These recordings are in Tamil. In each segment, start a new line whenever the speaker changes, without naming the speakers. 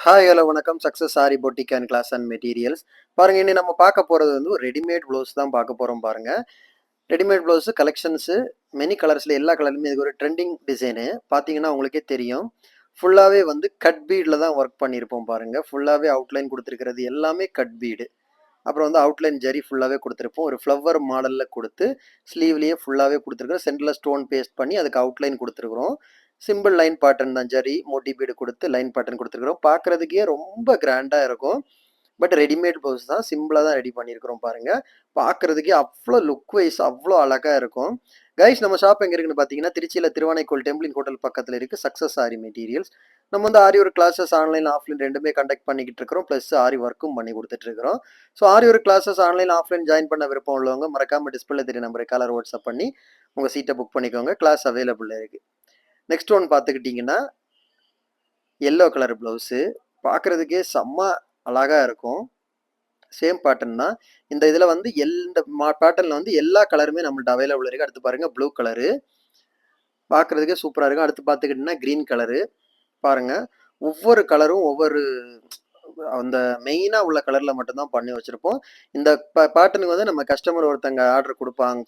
ஹாய் ஹலோ வணக்கம். Success sari boutique and class and materials. பாருங்க, இன்னைக்கு நம்ம பார்க்க போறது வந்து ஒரு ரெடிமேட் ப்ளவுஸ் தான் பார்க்க போறோம் பாருங்க. ரெடிமேட் ப்ளவுஸ் கலெக்ஷன்ஸ் மெனி கலர்ஸ்ல எல்லா கலருமே இது ஒரு ட்ரெண்டிங் டிசைனு. பார்த்தீங்கன்னா உங்களுக்கே தெரியும். ஃபுல்லாவே வந்து கட் பீட்ல தான் ஒர்க் பண்ணியிருப்போம் பாருங்க. ஃபுல்லாவே அவுட்லைன் குடுத்திருக்கிறது எல்லாமே கட் பீடு. அப்புறம் வந்து அவுட்லைன் ஜரி ஃபுல்லாவே குடுத்திருப்போம். ஒரு ஃப்ளவர் மாடல்ல குடுத்து ஸ்லீவ்லயே ஃபுல்லாவே குடுத்திருக்கிறோம். சென்டர்ல ஸ்டோன் பேஸ்ட் பண்ணி அதுக்கு அவுட்லைன் குடுத்திருக்கிறோம். சிம்பிள் லைன் பேட்டர்ன் தான். ஜரி மோட்டி பீடு குடுத்து லைன் பேட்டர்ன் குடுத்திருக்கிறோம். பார்க்கறதுக்கே ரொம்ப கிராண்டா இருக்கும். பட் ரெடிமேட் ப்ளவுஸ் தான். சிம்பிளா தான் ரெடி பண்ணியிருக்கிறோம் பாருங்க. பார்க்கறதுக்கே அவ்ளோ லுக் வைஸ் அவ்ளோ அழகா இருக்கும். கைஸ், நம்ம ஷாப் எங்க இருக்குன்னு பார்த்தீங்கன்னா, திருச்சியில திருவானைக்கோல் டெம்பிளின் ஹோட்டல் பக்கத்துல இருக்கு. Success sari materials. நம்ம வந்து aari work classes online, offline 2மே கண்டக்ட் பண்ணிக்கிட்டு இருக்கிறோம். பிளஸ் ஆரி ஒர்க்கும் பண்ணி குடுத்துட்டு இருக்கிறோம். So aari work classes online, offline join பண்ண விருப்பம் உள்ளவங்க மறக்காம டிஸ்பிளேல தெரிய நம்பருக்கு காலர் வாட்ஸ்அப் பண்ணி உங்க சீட்ட புக் பண்ணிக்கோங்க. கிளாஸ் அவைலபிள் இருக்கு. நெக்ஸ்ட் ஒன் பார்த்துக்கிட்டீங்கன்னா, எல்லோ கலர் ப்ளவுஸு. பார்க்கறதுக்கே செம்ம அழகா இருக்கும். சேம் பேட்டர்ன் தான். இந்த இதுல வந்து இந்த பேட்டர்ன்ல வந்து எல்லா கலருமே நம்மள்ட்ட அவைலபிள் இருக்கு. அடுத்து பாருங்க ப்ளூ கலரு. பார்க்கறதுக்கே சூப்பரா இருக்கும். அடுத்து பார்த்துக்கிட்டீங்கன்னா கிரீன் கலரு. பாருங்க. ஒவ்வொரு கலரும் ஒவ்வொரு அந்த மெயினா உள்ள கலர்ல மட்டும் தான் பண்ணி வச்சிருப்போம். இந்த பேட்டர்னுக்கு வந்து நம்ம கஸ்டமர் ஒருத்தங்க ஆர்டர்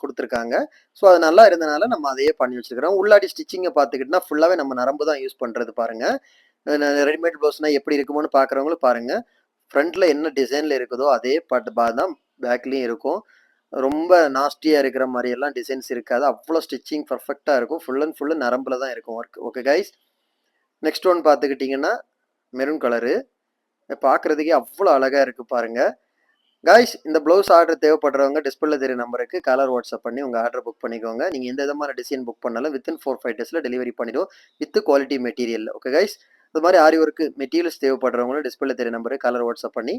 குடுத்துருக்காங்க. ஸோ அது நல்லா இருந்தனால நம்ம அதையே பண்ணி வச்சிருக்கிறோம். உள்ளாடி ஸ்டிச்சிங்க பார்த்துக்கிட்டோம்னா ஃபுல்லாவே நம்ம நரம்பு தான் யூஸ் பண்றது பாருங்க. ரெடிமேட் ப்ளவுஸ்னா எப்படி இருக்குமோன்னு பார்க்குறவங்களும் பாருங்க. ஃப்ரண்ட்ல என்ன டிசைன்ல இருக்குதோ அதே தான் பேக்லயும் இருக்கும். ரொம்ப நாஸ்டியா இருக்கிற மாரி எல்லாம் டிசைன்ஸ் இருக்காது. அவ்ளோ ஸ்டிச்சிங் பெர்ஃபெக்ட்டா இருக்கும். ஃபுல் அண்ட் ஃபுல் நரம்புல தான் இருக்கும் work. Okay guys. Next one பார்த்துக்கிட்டீங்கன்னா, மெரூன் கலரு. பார்க்கறதுக்கே அவ்ளோ அழகா இருக்கு பாருங்க. காய்ஸ், இந்த ப்ளவுஸ் ஆர்டர் தேவைப்படுறவங்க டிஸ்பிளேல தெரிய நம்பருக்கு காலர் வாட்ஸ்அப் பண்ணி உங்க ஆர்டர் புக் பண்ணிக்கோங்க. நீங்க எந்த விதமான டிசைன் புக் பண்ணாலும் வித்தின் 4-5 டேஸ்ல டெலிவரி பண்ணிடுவோம். With quality material. Okay guys. இது மாதிரி ஆரி ஒர்க் மெட்டீரியல்ஸ் தேவைப்படுறவங்களும் டிஸ்பிளேல தெரிய நம்பருக்கு காலர் வாட்ஸ்அப் பண்ணி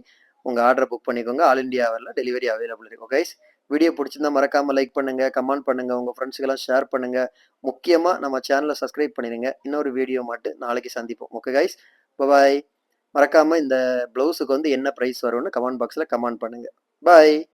உங்க ஆர்டர் புக் பண்ணிக்கோங்க. ஆல் இந்தியாவில் டெலிவரி அவைலபிள் இருக்கும் கைஸ். வீடியோ பிடிச்சிருந்தா மறக்காம லைக் பண்ணுங்க, கமெண்ட் பண்ணுங்க, உங்க ஃப்ரெண்ட்ஸுக்கெல்லாம் ஷேர் பண்ணுங்க. முக்கியமா நம்ம சேனலை சப்ஸ்கிரைப் பண்ணிடுங்க. இன்னொரு வீடியோ மட்டும் நாளைக்கு சந்திப்போம். Okay guys. பாய். மறக்காம இந்த ப்ளவுஸுக்கு வந்து என்ன ப்ரைஸ் வரும்னு கமெண்ட் பாக்ஸில் கமெண்ட் பண்ணுங்க. பாய்.